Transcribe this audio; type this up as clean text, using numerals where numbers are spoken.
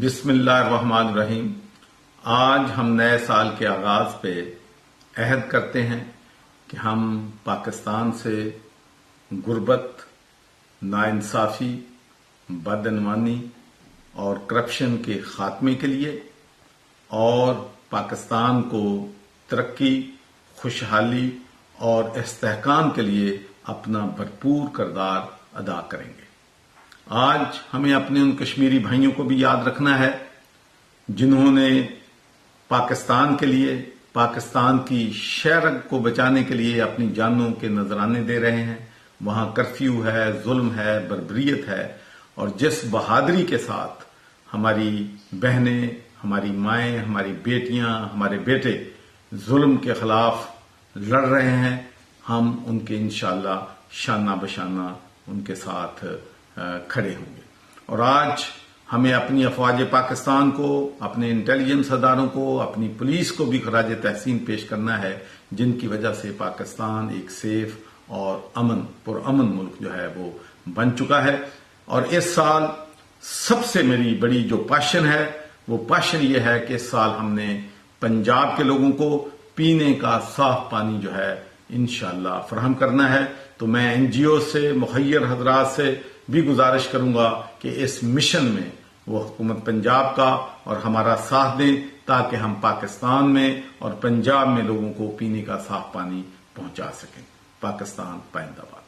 بسم اللہ الرحمن الرحیم۔ آج ہم نئے سال کے آغاز پہ عہد کرتے ہیں کہ ہم پاکستان سے غربت، ناانصافی، بدعنوانی اور کرپشن کے خاتمے کے لیے اور پاکستان کو ترقی، خوشحالی اور استحکام کے لیے اپنا بھرپور کردار ادا کریں گے۔ آج ہمیں اپنے ان کشمیری بھائیوں کو بھی یاد رکھنا ہے جنہوں نے پاکستان کے لیے، پاکستان کی شہرت کو بچانے کے لیے اپنی جانوں کے نذرانے دے رہے ہیں۔ وہاں کرفیو ہے، ظلم ہے، بربریت ہے، اور جس بہادری کے ساتھ ہماری بہنیں، ہماری مائیں، ہماری بیٹیاں، ہمارے بیٹے ظلم کے خلاف لڑ رہے ہیں، ہم ان کے انشاءاللہ شانہ بشانہ ان کے ساتھ کھڑے ہوں گے۔ اور آج ہمیں اپنی افواج پاکستان کو، اپنے انٹیلیجنس اداروں کو، اپنی پولیس کو بھی خراج تحسین پیش کرنا ہے، جن کی وجہ سے پاکستان ایک سیف اور پرامن ملک جو ہے وہ بن چکا ہے۔ اور اس سال سب سے میری بڑی جو پیشن ہے، وہ پیشن یہ ہے کہ اس سال ہم نے پنجاب کے لوگوں کو پینے کا صاف پانی جو ہے انشاءاللہ فراہم کرنا ہے۔ تو میں این جی او سے، مخیر حضرات سے بھی گزارش کروں گا کہ اس مشن میں وہ حکومت پنجاب کا اور ہمارا ساتھ دیں تاکہ ہم پاکستان میں اور پنجاب میں لوگوں کو پینے کا صاف پانی پہنچا سکیں۔ پاکستان پائندہ باد۔